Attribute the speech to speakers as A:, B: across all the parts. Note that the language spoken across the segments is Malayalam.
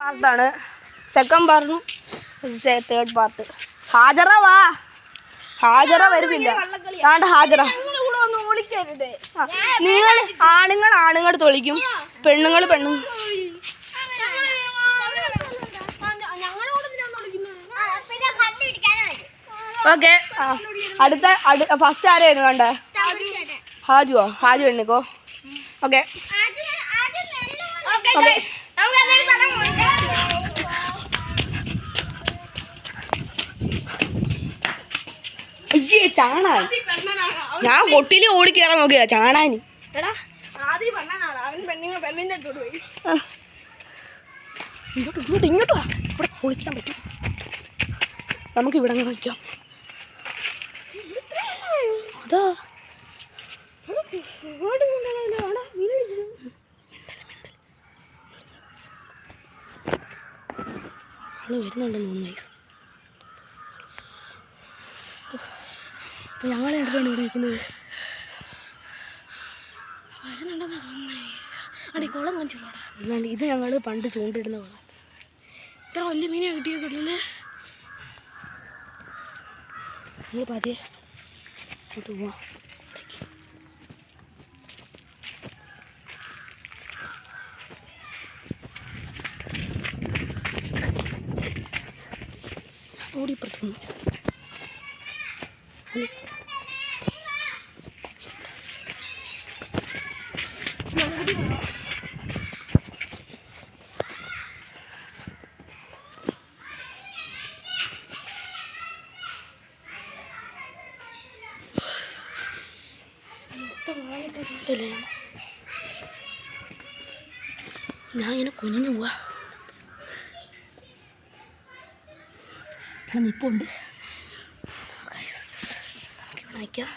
A: പാർട്ടാണ്. സെക്കൻഡ് പാർട്ടും തേർഡ് പാർട്ട്. ഹാജറ വാ. ഹാജറ വരുന്നില്ല. ഹാജറ. നിങ്ങൾ ആണുങ്ങൾ തൊളിക്കും, പെണ്ണുങ്ങൾ ഓക്കെ. അടുത്ത ഫസ്റ്റ് ആരായിരുന്നു കണ്ടേ? ഹാജുവോ? ഹാജു എണ്ണിക്കോ. Okay okay. അയ്യേ ചാണാൻ. ഞാൻ കൊട്ടിയിൽ ഓടിക്കയറാൻ നോക്കിയാ ചാണാന്. ഇങ്ങോട്ട് വാ. ഇവിടെ കുളിക്കാൻ പറ്റും. നമുക്ക് ഇവിടെ നിൽക്കാം. അതാ ആള് വരുന്നുണ്ടെന്ന് തോന്നുന്നു ഗൈസ്. അപ്പോൾ ഞങ്ങൾ എടുത്താണ് ഇവിടെ നിൽക്കുന്നത്. വരുന്നുണ്ടെന്നാ തോന്നുന്നേ. അടി കുളം കാണിച്ചോളാം. അല്ലാണ്ട് ഇത് ഞങ്ങൾ പണ്ട് ചൂണ്ടിടുന്ന കുളം. ഇത്ര വലിയ മീനെ കിട്ടിയൊക്കെ ഇല്ലല്ലേ. ഞങ്ങൾ പതിയെ ഇങ്ങോട്ട് പോവാം. ഓടിപ്പുറത്തു ഞാൻ ഇങ്ങനെ കുനിഞ്ഞു പോവാ. നിപ്പുണ്ട്. നമുക്കിവിടെ നിൽക്കാം.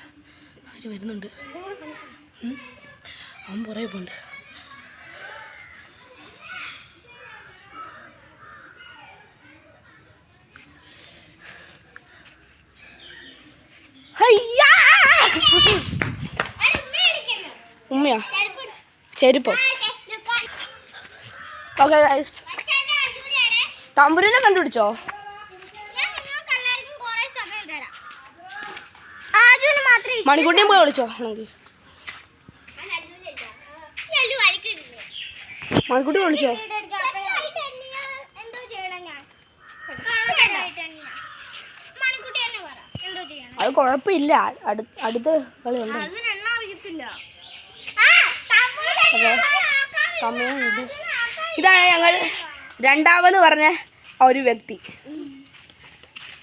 A: അവർ വരുന്നുണ്ട്. അവൻ പുറകെ പോകുന്നുണ്ട്. ഉമ്മയാ ചെരുപ്പോ? Okay guys, തമ്പുരിനെ കണ്ടുപിടിച്ചോ? മണിക്കുട്ടിയും പോയി വിളിച്ചോ? മണിക്കുട്ടി വിളിച്ചോ? അത് കുഴപ്പമില്ല, അടുത്ത കളിയുണ്ട്. ഇതാണ് ഞങ്ങൾ രണ്ടാമത് പറഞ്ഞ ആ ഒരു വ്യക്തി.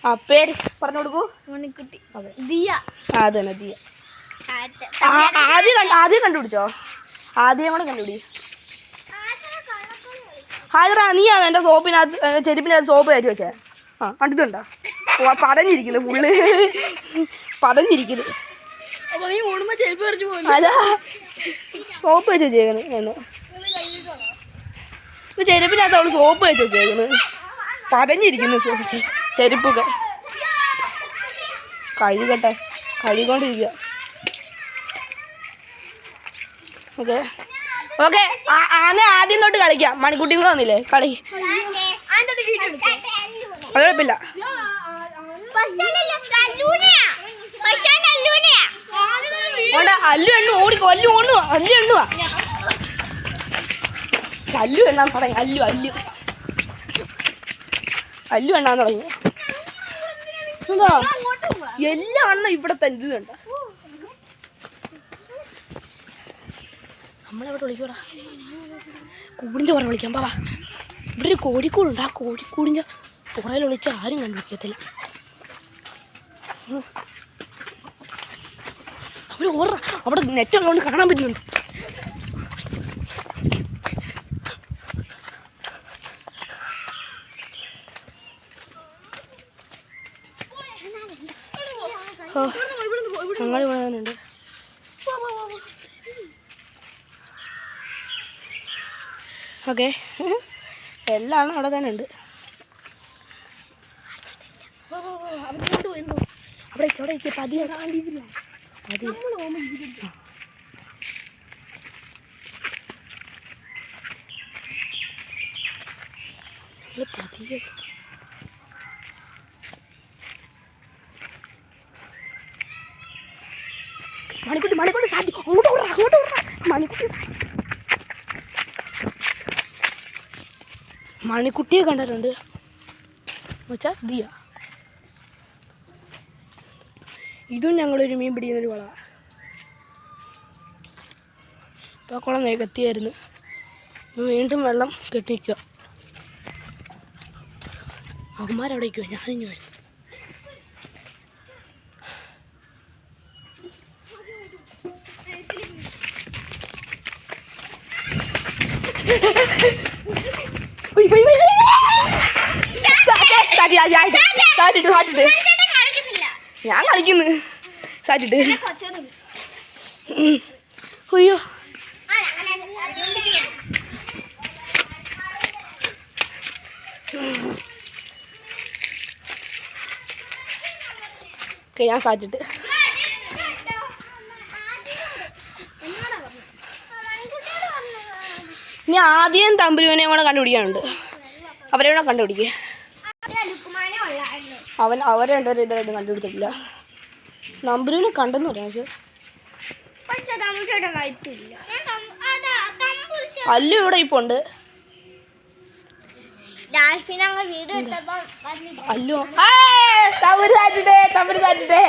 A: ആ പേര് പറഞ്ഞു കൊടുക്കൂ. മണിക്കുട്ടി. ദിയ. അത് തന്നെ ദിയ. ആദ്യം കണ്ടുപിടിച്ചോ? ആദ്യം കൂടെ കണ്ടുപിടി. ഹാജറ, നീയാണ് എൻ്റെ സോപ്പിനകത്ത് ചെരുപ്പിനകത്ത് സോപ്പ് കയറ്റി വെച്ചേ. ആ അടുത്തുണ്ടോ? പതഞ്ഞിരിക്കുന്നു, ഫുള്ള് പതഞ്ഞിരിക്കുന്നു. അതാ സോപ്പ് വെച്ച് വെച്ചേക്കുന്നു. ഇത് ചെരുപ്പിനകത്ത് അവള് സോപ്പ് വെച്ച് വെച്ചേക്കുന്നു. പതഞ്ഞിരിക്കുന്നു ചെരുപ്പൊക്കെ. കഴുകട്ടെ, കഴുകൊണ്ടിരിക്കുക. Okay okay. ആദ്യം തൊട്ട് കളിക്കാം. മണിക്കുട്ടിയും കൂടെ വന്നില്ലേ കളി? അത് കുഴപ്പമില്ല. അല്ലു എണ്ണു ഓടിക്കോ. അല്ലു ഓണുവാ. അല്ലു എണ്ണുവാ. അല്ലു എണ്ണാൻ തുടങ്ങി. അല്ലു എണ്ണാൻ തുടങ്ങി. എന്താ എല്ലാ എണ്ണം ഇവിടെ തന്നെ ഇതുണ്ട്. നമ്മളെവിടെ വിളിക്കൂടാ? കൂടിൻ്റെ പുറം വിളിക്കാം. പാവാ, ഇവിടെ ഒരു കോഴിക്കൂടുണ്ട്. ആ കോഴിക്കൂടിൻ്റെ പുറയിൽ വിളിച്ചാൽ ആരും കണ്ടുപിടിക്കത്തില്ല. അവർ ഓർറ അവിടെ നെറ്റ് ഉള്ളതുകൊണ്ട് കാണാൻ പറ്റുന്നുണ്ട്. ഞങ്ങൾ പോയാലുണ്ട്. ഓക്കെ, എല്ലാം അവിടെ തന്നെ ഉണ്ട്. അവിടെ പതിയെ പതിയെ മണിക്കുട്ടി സാറ്റി അങ്ങോട്ട് മണിക്കുട്ടി മണിക്കുട്ടിയെ കണ്ടിട്ടുണ്ട് വെച്ചാ ദിയ. ഇതും ഞങ്ങളൊരു മീൻ പിടിക്കുന്നൊരു കുള. ഇപ്പോൾ കുളം നികത്തിയായിരുന്നു, വീണ്ടും വെള്ളം കെട്ടിക്കുക. അവന്മാരവിടെ വയ്ക്കുമോ? ഞാനിഞ്ഞു വരും. ഞാൻ കളിക്കുന്നു സാറ്റിട്ട്. അയ്യോ ഞാൻ സാറ്റിട്ട്. ഇനി ആദ്യം തമ്പുരുവിനെ കൂടെ കണ്ടുപിടിക്കാനുണ്ട്. അവരെ കൂടെ കണ്ടുപിടിക്കുക. അവരെ രണ്ടുപേരും ഇതുവരെ കണ്ടുപിടിച്ചിട്ടില്ല. നമ്പുരുവിനെ കണ്ടെന്ന് പറയാം. അല്ലു ഇവിടെ ഇപ്പൊ ഉണ്ട്. അല്ലു തമ്പുരു സാറ്റിട്ടേ.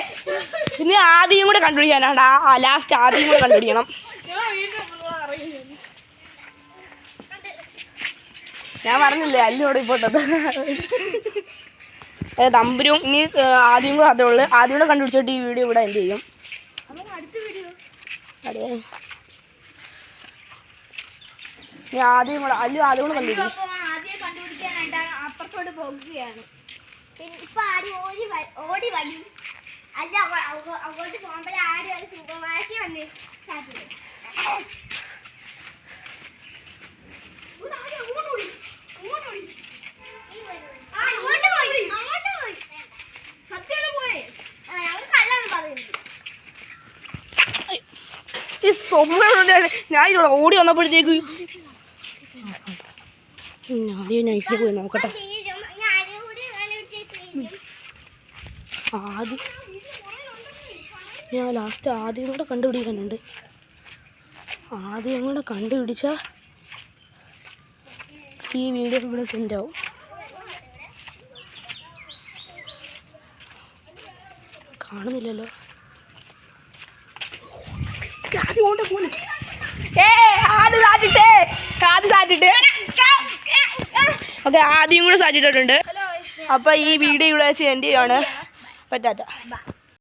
A: ഇനി ആദ്യം കൂടെ കണ്ടുപിടിക്കാനാണ്. ലാസ്റ്റ് ആദ്യം കൂടെ കണ്ടുപിടിക്കണം. ഞാൻ പറഞ്ഞില്ലേ അല്ലു ഇവിടെ ഇപ്പോട്ടത്. തമ്പുരും ഇനി ആദ്യം കൂടെ അതേ ഉള്ളു. ആദ്യം കൂടെ കണ്ടുപിടിച്ചിട്ട് ഈ വീഡിയോ ഇവിടെ എന്ത് ചെയ്യും? അതെ, ഞാൻ ആദ്യം കൂടെ അല്ലു ആദ്യം കൂടെ കണ്ടുപിടിക്കും.
B: അപ്പുറത്തോട്ട് പോകുകയാണ്. ഇപ്പൊ ആരും ഓടി വരും. അല്ല അങ്ങോട്ട് പോകുമ്പോഴേ ആരും ഒരു സൂപ്പർമാർക്കറ്റ് വന്ന്
A: ഈ സ്വപ്നം ഞാൻ ഇവിടെ ഓടി വന്നപ്പോഴത്തേക്ക് ആദ്യം നൈസിൽ പോയി നോക്കട്ടെ. ആദ്യം ഞാൻ ലാസ്റ്റ് ആദ്യം കൂടെ കണ്ടുപിടിക്കാനുണ്ട്. ആദ്യം കൂടെ കണ്ടുപിടിച്ചാൽ ഈ വീഡിയോ ഇവിടെ സെൻഡാവും. കാണുന്നില്ലല്ലോ. ഓക്കെ, ആദ്യം കൂടെ സാറ്റിട്ടുണ്ട്. അപ്പൊ ഈ വീഡിയോ ഇവിടെ വെച്ച് എൻഡ് ചെയ്യാണ്. പറ്റാത്ത